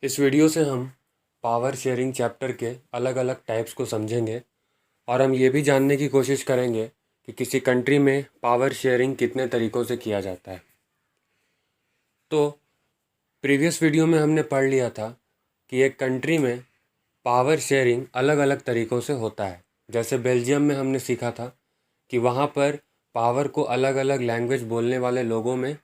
इस वीडियो से हम पावर शेयरिंग चैप्टर के अलग अलग टाइप्स को समझेंगे और हम ये भी जानने की कोशिश करेंगे कि किसी कंट्री में पावर शेयरिंग कितने तरीक़ों से किया जाता है। तो प्रीवियस वीडियो में हमने पढ़ लिया था कि एक कंट्री में पावर शेयरिंग अलग अलग तरीक़ों से होता है। जैसे बेल्जियम में हमने सीखा था कि वहाँ पर पावर को अलग अलग लैंग्वेज बोलने वाले लोगों में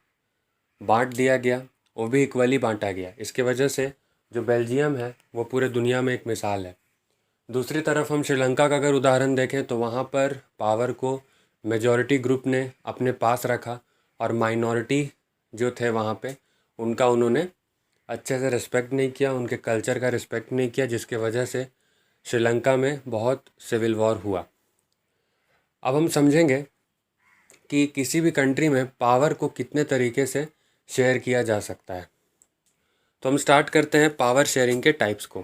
बांट दिया गया, वो भी इक्वली बांटा गया। इसके वजह से जो बेल्जियम है वो पूरे दुनिया में एक मिसाल है। दूसरी तरफ हम श्रीलंका का अगर उदाहरण देखें तो वहाँ पर पावर को मेजॉरिटी ग्रुप ने अपने पास रखा और माइनॉरिटी जो थे वहाँ पे उनका उन्होंने अच्छे से रिस्पेक्ट नहीं किया, उनके कल्चर का रिस्पेक्ट नहीं किया, जिसके वजह से श्रीलंका में बहुत सिविल वॉर हुआ। अब हम समझेंगे कि किसी भी कंट्री में पावर को कितने तरीके से शेयर किया जा सकता है। तो हम स्टार्ट करते हैं पावर शेयरिंग के टाइप्स को।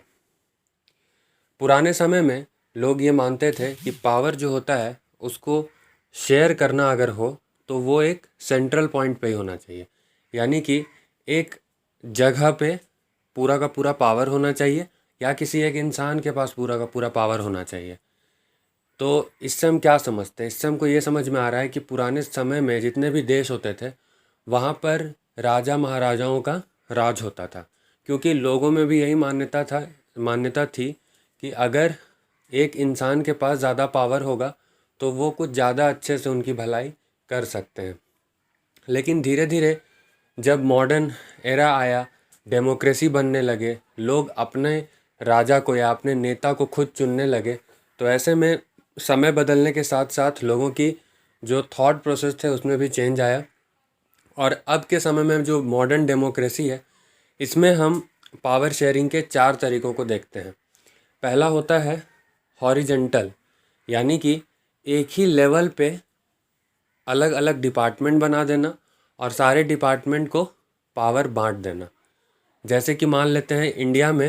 पुराने समय में लोग ये मानते थे कि पावर जो होता है उसको शेयर करना अगर हो तो वो एक सेंट्रल पॉइंट पे ही होना चाहिए, यानी कि एक जगह पे पूरा का पूरा पावर होना चाहिए या किसी एक इंसान के पास पूरा का पूरा पावर होना चाहिए। तो इससे हम क्या समझते हैं? इससे हमको ये समझ में आ रहा है कि पुराने समय में जितने भी देश होते थे वहाँ पर राजा महाराजाओं का राज होता था, क्योंकि लोगों में भी यही मान्यता थी कि अगर एक इंसान के पास ज़्यादा पावर होगा तो वो कुछ ज़्यादा अच्छे से उनकी भलाई कर सकते हैं। लेकिन धीरे धीरे जब मॉडर्न एरा आया, डेमोक्रेसी बनने लगे, लोग अपने राजा को या अपने नेता को खुद चुनने लगे, तो ऐसे में समय बदलने के साथ साथ लोगों की जो थॉट प्रोसेस थे उसमें भी चेंज आया। और अब के समय में जो मॉडर्न डेमोक्रेसी है इसमें हम पावर शेयरिंग के 4 तरीक़ों को देखते हैं। पहला होता है हॉरिजेंटल, यानी कि एक ही लेवल पे अलग अलग डिपार्टमेंट बना देना और सारे डिपार्टमेंट को पावर बांट देना। जैसे कि मान लेते हैं इंडिया में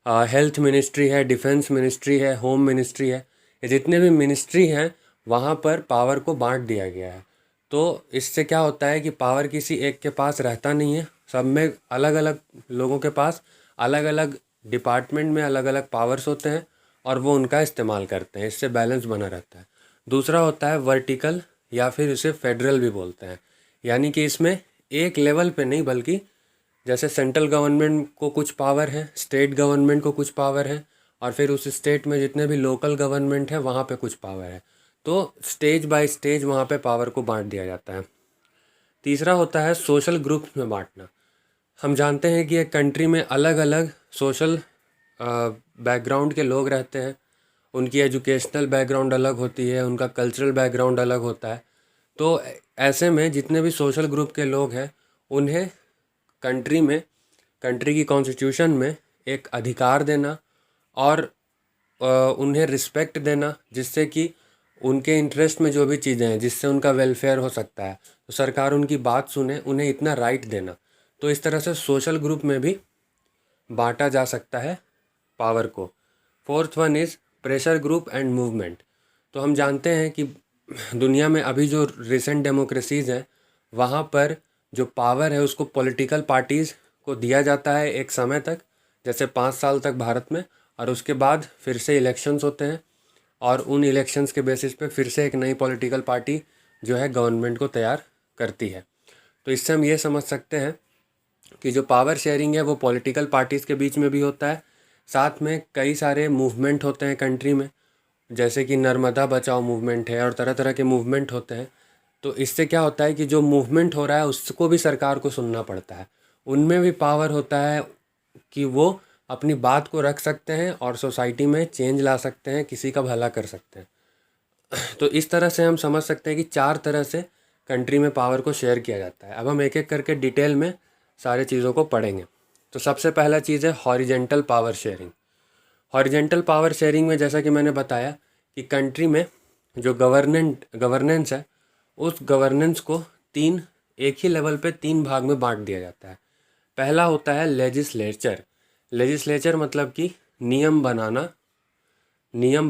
हेल्थ मिनिस्ट्री है, डिफेंस मिनिस्ट्री है, होम मिनिस्ट्री है, ये जितने भी मिनिस्ट्री हैं वहाँ पर पावर को बांट दिया गया है। तो इससे क्या होता है कि पावर किसी एक के पास रहता नहीं है, सब में अलग अलग लोगों के पास अलग अलग डिपार्टमेंट में अलग अलग पावर्स होते हैं और वो उनका इस्तेमाल करते हैं। इससे बैलेंस बना रहता है। दूसरा होता है वर्टिकल, या फिर इसे फेडरल भी बोलते हैं, यानी कि इसमें एक लेवल पे नहीं बल्कि जैसे सेंट्रल गवर्नमेंट को कुछ पावर है, स्टेट गवर्नमेंट को कुछ पावर है और फिर उस स्टेट में जितने भी लोकल गवर्नमेंट है वहाँ पे कुछ पावर है। तो स्टेज बाय स्टेज वहाँ पे पावर को बांट दिया जाता है। तीसरा होता है सोशल ग्रुप्स में बांटना। हम जानते हैं कि एक कंट्री में अलग अलग सोशल बैकग्राउंड के लोग रहते हैं, उनकी एजुकेशनल बैकग्राउंड अलग होती है, उनका कल्चरल बैकग्राउंड अलग होता है। तो ऐसे में जितने भी सोशल ग्रुप के लोग हैं उन्हें कंट्री की कॉन्स्टिट्यूशन में एक अधिकार देना और उन्हें रिस्पेक्ट देना, जिससे कि उनके इंटरेस्ट में जो भी चीज़ें हैं जिससे उनका वेलफेयर हो सकता है तो सरकार उनकी बात सुने, उन्हें इतना राइट देना। तो इस तरह से सोशल ग्रुप में भी बांटा जा सकता है पावर को। Fourth one is pressure group and movement. तो हम जानते हैं कि दुनिया में अभी जो रिसेंट डेमोक्रेसीज़ हैं वहाँ पर जो पावर है उसको पॉलिटिकल पार्टीज़ को दिया जाता है एक समय तक, जैसे 5 साल तक भारत में, और उसके बाद फिर से इलेक्शंस होते हैं और उन इलेक्शंस के बेसिस पे फिर से एक नई पॉलिटिकल पार्टी जो है गवर्नमेंट को तैयार करती है। तो इससे हम ये समझ सकते हैं कि जो पावर शेयरिंग है वो पॉलिटिकल पार्टीज़ के बीच में भी होता है, साथ में कई सारे मूवमेंट होते हैं कंट्री में, जैसे कि नर्मदा बचाओ मूवमेंट है और तरह तरह के मूवमेंट होते हैं। तो इससे क्या होता है कि जो मूवमेंट हो रहा है उसको भी सरकार को सुनना पड़ता है, उनमें भी पावर होता है कि वो अपनी बात को रख सकते हैं और सोसाइटी में चेंज ला सकते हैं, किसी का भला कर सकते हैं। तो इस तरह से हम समझ सकते हैं कि 4 तरह से कंट्री में पावर को शेयर किया जाता है। अब हम एक एक करके डिटेल में सारे चीज़ों को पढ़ेंगे। तो सबसे पहला चीज़ है horizontal power sharing. Horizontal power sharing में जैसा कि मैंने बताया कि कंट्री में जो गवर्नेंस है उस गवर्नेंस को एक ही लेवल पे 3 भाग में बांट दिया जाता है। पहला होता है लेजिस्लेचर मतलब कि नियम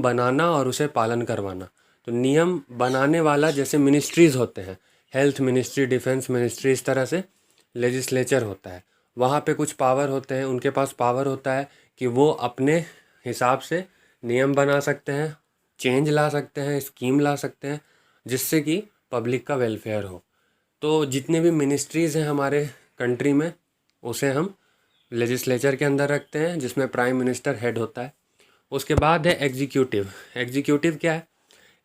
बनाना और उसे पालन करवाना। तो नियम बनाने वाला जैसे मिनिस्ट्रीज़ होते हैं, हेल्थ मिनिस्ट्री, डिफेंस मिनिस्ट्री, इस तरह से लेजिस्लेचर होता है। वहाँ पे कुछ पावर होते हैं, उनके पास पावर होता है कि वो अपने हिसाब से नियम बना सकते हैं, चेंज ला सकते हैं, स्कीम ला सकते हैं, जिससे कि पब्लिक का वेलफेयर हो। तो जितने भी मिनिस्ट्रीज़ हैं हमारे कंट्री में, उसे हम लेजिस्लेचर के अंदर रखते हैं, जिसमें प्राइम मिनिस्टर हेड होता है। उसके बाद है एग्जीक्यूटिव। एग्जीक्यूटिव क्या है?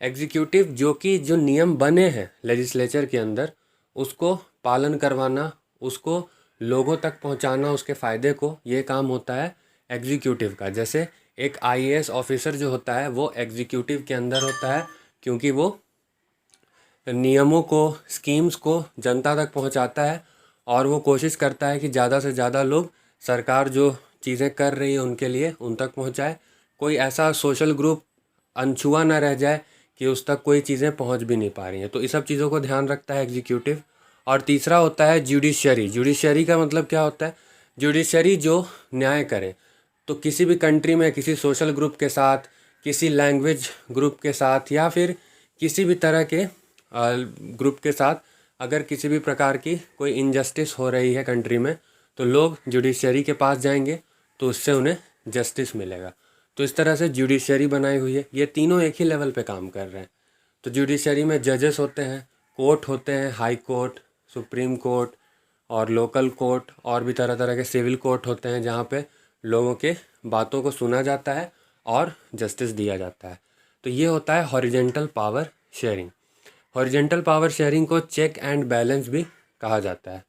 एग्जीक्यूटिव जो नियम बने हैं लेजिस्लेचर के अंदर, उसको पालन करवाना, उसको लोगों तक पहुंचाना, उसके फ़ायदे को, ये काम होता है एग्जीक्यूटिव का। जैसे एक आईएएस ऑफिसर जो होता है वो एग्जीक्यूटिव के अंदर होता है, क्योंकि वो नियमों को, स्कीम्स को जनता तक पहुंचाता है और वो कोशिश करता है कि ज़्यादा से ज़्यादा लोग सरकार जो चीज़ें कर रही है उनके लिए उन तक पहुंचाए। कोई ऐसा सोशल ग्रुप अनछुआ ना रह जाए कि उस तक कोई चीज़ें पहुंच भी नहीं पा रही हैं। तो इस सब चीज़ों को ध्यान रखता है एग्जीक्यूटिव। और तीसरा होता है जुडिशरी। जुडिशरी का मतलब क्या होता है? जुडिशरी जो न्याय करे। तो किसी भी कंट्री में किसी सोशल ग्रुप के साथ, किसी लैंग्वेज ग्रुप के साथ, या फिर किसी भी तरह के ग्रुप के साथ अगर किसी भी प्रकार की कोई इनजस्टिस हो रही है कंट्री में, तो लोग जुडिशरी के पास जाएंगे, तो उससे उन्हें जस्टिस मिलेगा। तो इस तरह से जुडिशरी बनाई हुई है। ये तीनों एक ही लेवल पे काम कर रहे हैं। तो जुडिशरी में जजेस होते हैं, कोर्ट होते हैं, हाई कोर्ट, सुप्रीम कोर्ट और लोकल कोर्ट, और भी तरह तरह के सिविल कोर्ट होते हैं, जहाँ पे लोगों के बातों को सुना जाता है और जस्टिस दिया जाता है। तो ये होता है horizontal power sharing. Horizontal power sharing को चेक एंड बैलेंस भी कहा जाता है।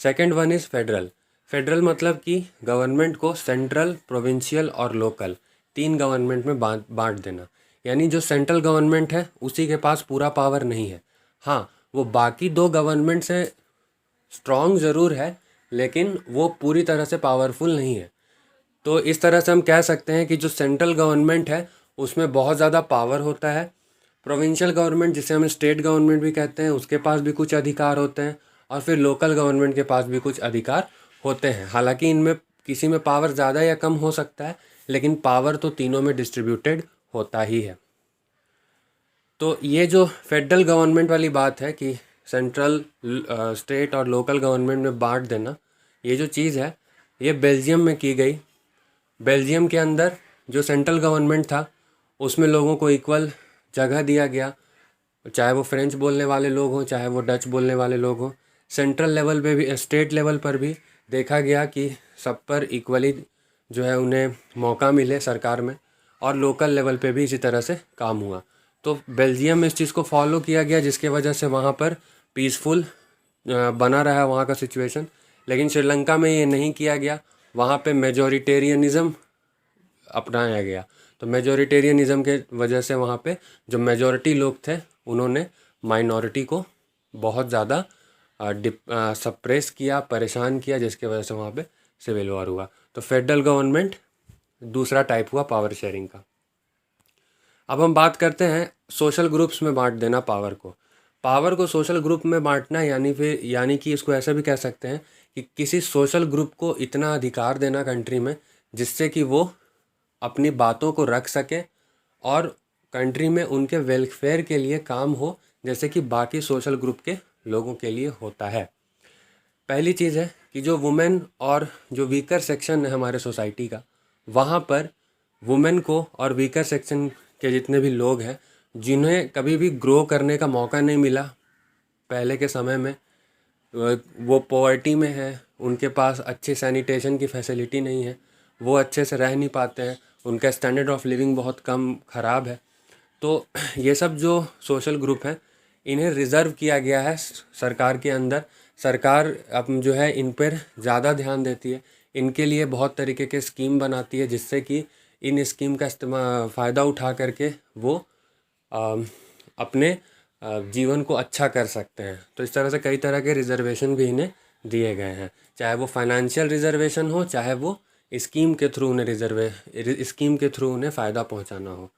Second one is federal. Federal मतलब कि गवर्नमेंट को सेंट्रल, प्रोविंशियल और लोकल, तीन गवर्नमेंट में बांट देना। यानी जो सेंट्रल गवर्नमेंट है उसी के पास पूरा पावर नहीं है। हाँ, वो बाकी दो गवर्नमेंट से स्ट्रॉन्ग ज़रूर है, लेकिन वो पूरी तरह से पावरफुल नहीं है। तो इस तरह से हम कह सकते हैं कि जो सेंट्रल गवर्नमेंट है उसमें बहुत ज़्यादा पावर होता है। प्रोविंशियल गवर्नमेंट, जिसे हम स्टेट गवर्नमेंट भी कहते हैं, उसके पास भी कुछ अधिकार होते हैं, और फिर लोकल गवर्नमेंट के पास भी कुछ अधिकार होते हैं। हालांकि इनमें किसी में पावर ज़्यादा या कम हो सकता है, लेकिन पावर तो तीनों में डिस्ट्रीब्यूटेड होता ही है। तो ये जो फेडरल गवर्नमेंट वाली बात है कि सेंट्रल, स्टेट और लोकल गवर्नमेंट में बांट देना, ये जो चीज़ है ये बेल्जियम में की गई। बेल्जियम के अंदर जो सेंट्रल गवर्नमेंट था उसमें लोगों को इक्वल जगह दिया गया, चाहे वो फ्रेंच बोलने वाले लोग हों, चाहे वो डच बोलने वाले लोग हों। सेंट्रल लेवल पे भी, स्टेट लेवल पर भी देखा गया कि सब पर इक्वली जो है उन्हें मौका मिले सरकार में, और लोकल लेवल पे भी इसी तरह से काम हुआ। तो बेल्जियम में इस चीज़ को फॉलो किया गया, जिसके वजह से वहाँ पर पीसफुल बना रहा वहाँ का सिचुएशन। लेकिन श्रीलंका में ये नहीं किया गया, वहाँ पे मेजोरिटेरियनिज़म अपनाया गया। तो मेजोरिटेरियनिज़म के वजह से वहाँ पे जो मेजॉरिटी लोग थे उन्होंने माइनॉरिटी को बहुत ज़्यादा सप्रेस किया, परेशान किया, जिसके वजह से वहाँ पे सिविल वॉर हुआ। तो फेडरल गवर्नमेंट दूसरा टाइप हुआ पावर शेयरिंग का। अब हम बात करते हैं सोशल ग्रुप्स में बांट देना पावर को। पावर को सोशल ग्रुप में बांटना यानी कि इसको ऐसा भी कह सकते हैं कि किसी सोशल ग्रुप को इतना अधिकार देना कंट्री में, जिससे कि वो अपनी बातों को रख सके और कंट्री में उनके वेलफेयर के लिए काम हो, जैसे कि बाकी सोशल ग्रुप के लोगों के लिए होता है। पहली चीज़ है कि जो वुमेन और जो वीकर सेक्शन है हमारे सोसाइटी का, वहाँ पर वुमेन को और वीकर सेक्शन के जितने भी लोग हैं, जिन्हें कभी भी ग्रो करने का मौका नहीं मिला पहले के समय में, वो पॉवर्टी में है, उनके पास अच्छी सैनिटेशन की फैसिलिटी नहीं है, वो अच्छे से रह नहीं पाते हैं, उनका स्टैंडर्ड ऑफ लिविंग बहुत कम ख़राब है। तो ये सब जो सोशल ग्रुप हैं, इन्हें रिज़र्व किया गया है सरकार के अंदर। सरकार अब जो है इन पर ज़्यादा ध्यान देती है, इनके लिए बहुत तरीके के स्कीम बनाती है, जिससे कि इन स्कीम का फ़ायदा उठा करके वो अपने जीवन को अच्छा कर सकते हैं। तो इस तरह से कई तरह के रिजर्वेशन भी इन्हें दिए गए हैं, चाहे वो फाइनेंशियल रिजर्वेशन हो, चाहे वो स्कीम के थ्रू उन्हें फ़ायदा पहुंचाना हो।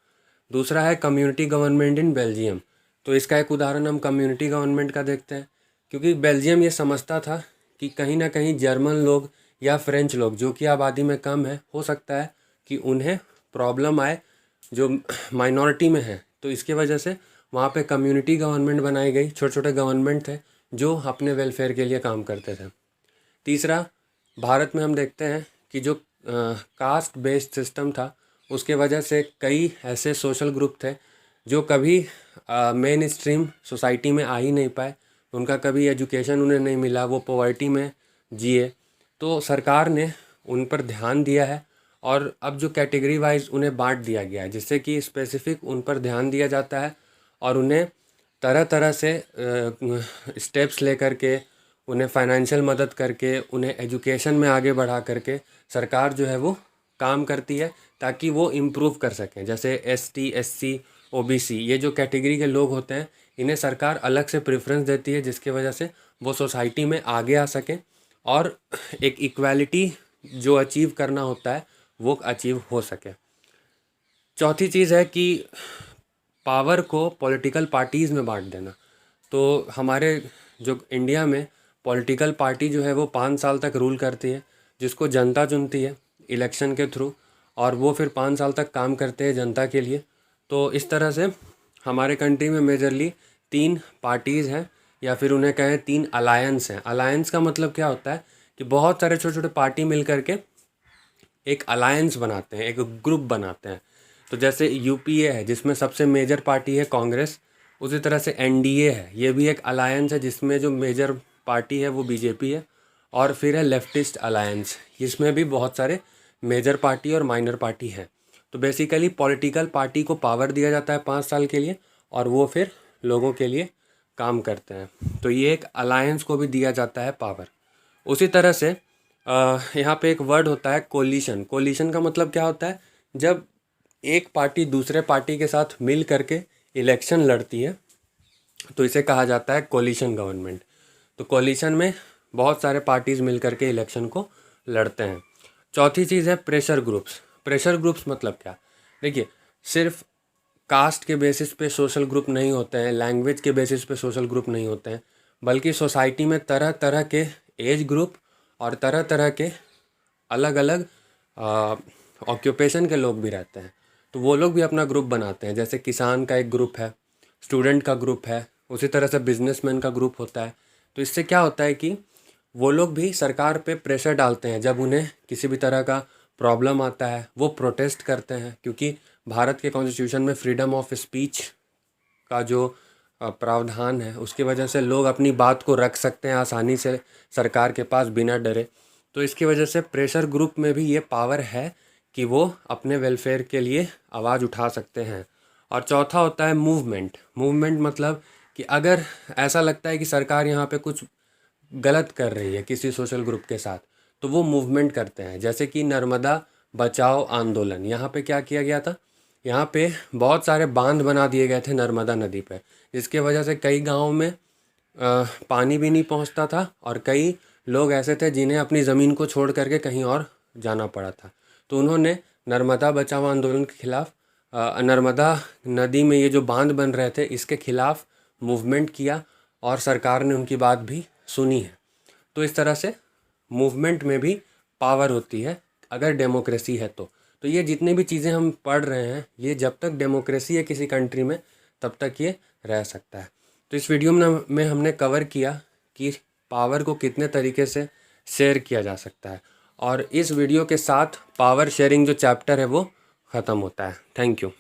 दूसरा है कम्युनिटी गवर्नमेंट इन बेल्जियम। तो इसका एक उदाहरण हम कम्युनिटी गवर्नमेंट का देखते हैं, क्योंकि बेल्जियम ये समझता था कि कहीं ना कहीं जर्मन लोग या फ्रेंच लोग, जो कि आबादी में कम है, हो सकता है कि उन्हें प्रॉब्लम आए जो माइनॉरिटी में है। तो इसकी वजह से वहाँ पे कम्युनिटी गवर्नमेंट बनाई गई। छोटे छोटे गवर्नमेंट थे जो अपने वेलफेयर के लिए काम करते थे। तीसरा, भारत में हम देखते हैं कि जो कास्ट बेस्ड सिस्टम था उसके वजह से कई ऐसे सोशल ग्रुप थे जो कभी मेन स्ट्रीम सोसाइटी में आ ही नहीं पाए, उनका कभी एजुकेशन उन्हें नहीं मिला, वो पॉवर्टी में जिए। तो सरकार ने उन पर ध्यान दिया है और अब जो कैटेगरी वाइज उन्हें बांट दिया गया है, जिससे कि स्पेसिफिक उन पर ध्यान दिया जाता है और उन्हें तरह तरह से स्टेप्स ले करके, उन्हें फाइनेंशियल मदद करके, उन्हें एजुकेशन में आगे बढ़ा करके सरकार जो है वो काम करती है ताकि वो इम्प्रूव कर सकें। जैसे ST SC OBC ये जो कैटेगरी के लोग होते हैं इन्हें सरकार अलग से प्रेफरेंस देती है, जिसकी वजह से वो सोसाइटी में आगे आ सकें और एक इक्वालिटी जो अचीव करना होता है वो अचीव हो सके। चौथी चीज़ है कि पावर को पॉलिटिकल पार्टीज़ में बांट देना। तो हमारे जो इंडिया में पॉलिटिकल पार्टी जो है वो 5 साल तक रूल करती है, जिसको जनता चुनती है इलेक्शन के थ्रू, और वो फिर 5 साल तक काम करते हैं जनता के लिए। तो इस तरह से हमारे कंट्री में मेजरली 3 पार्टीज़ हैं, या फिर उन्हें कहें 3 अलायंस हैं। अलायंस का मतलब क्या होता है कि बहुत सारे छोटे छोटे पार्टी मिल करके एक अलायंस बनाते हैं, एक ग्रुप बनाते हैं। तो जैसे UPA है जिसमें सबसे मेजर पार्टी है कांग्रेस, उसी तरह से NDA है, ये भी एक अलायंस है जिसमें जो मेजर पार्टी है वो BJP है। और फिर है लेफ्टिस्ट अलायंस, इसमें भी बहुत सारे मेजर पार्टी और माइनर पार्टी हैं। तो बेसिकली पॉलिटिकल पार्टी को पावर दिया जाता है 5 साल के लिए और वो फिर लोगों के लिए काम करते हैं। तो ये एक अलायंस को भी दिया जाता है पावर। उसी तरह से यहाँ पे एक वर्ड होता है कोलिशन। कोलिशन का मतलब क्या होता है, जब एक पार्टी दूसरे पार्टी के साथ मिल करके इलेक्शन लड़ती है तो इसे कहा जाता है कोलिशन गवर्नमेंट। तो कोलिशन में बहुत सारे पार्टीज़ मिल करके इलेक्शन को लड़ते हैं। चौथी चीज़ है प्रेशर ग्रुप्स। प्रेशर ग्रुप्स मतलब क्या, देखिए सिर्फ कास्ट के बेसिस पे सोशल ग्रुप नहीं होते हैं, लैंग्वेज के बेसिस पे सोशल ग्रुप नहीं होते हैं, बल्कि सोसाइटी में तरह तरह के एज ग्रुप और तरह तरह के अलग अलग ऑक्यूपेशन के लोग भी रहते हैं। तो वो लोग भी अपना ग्रुप बनाते हैं। जैसे किसान का एक ग्रुप है, स्टूडेंट का ग्रुप है, उसी तरह से बिजनेसमैन का ग्रुप होता है। तो इससे क्या होता है कि वो लोग भी सरकार पे प्रेशर डालते हैं। जब उन्हें किसी भी तरह का प्रॉब्लम आता है वो प्रोटेस्ट करते हैं, क्योंकि भारत के कॉन्स्टिट्यूशन में फ्रीडम ऑफ स्पीच का जो प्रावधान है उसकी वजह से लोग अपनी बात को रख सकते हैं आसानी से सरकार के पास बिना डरे। तो इसकी वजह से प्रेशर ग्रुप में भी ये पावर है कि वो अपने वेलफेयर के लिए आवाज़ उठा सकते हैं। और चौथा होता है मूवमेंट। मूवमेंट मतलब कि अगर ऐसा लगता है कि सरकार यहाँ पे कुछ गलत कर रही है किसी सोशल ग्रुप के साथ, तो वो मूवमेंट करते हैं। जैसे कि नर्मदा बचाओ आंदोलन, यहाँ पे क्या किया गया था, यहाँ पे बहुत सारे बांध बना दिए गए थे नर्मदा नदी पे, जिसके वजह से कई गाँव में पानी भी नहीं पहुँचता था और कई लोग ऐसे थे जिन्हें अपनी ज़मीन को छोड़ करके कहीं और जाना पड़ा था। तो उन्होंने नर्मदा बचाओ आंदोलन के खिलाफ, नर्मदा नदी में ये जो बांध बन रहे थे इसके खिलाफ मूवमेंट किया और सरकार ने उनकी बात भी सुनी है। तो इस तरह से मूवमेंट में भी पावर होती है अगर डेमोक्रेसी है तो ये जितनी भी चीज़ें हम पढ़ रहे हैं, ये जब तक डेमोक्रेसी है किसी कंट्री में तब तक ये रह सकता है। तो इस वीडियो में हमने कवर किया कि पावर को कितने तरीके से शेयर किया जा सकता है, और इस वीडियो के साथ पावर शेयरिंग जो चैप्टर है वो ख़त्म होता है। Thank you.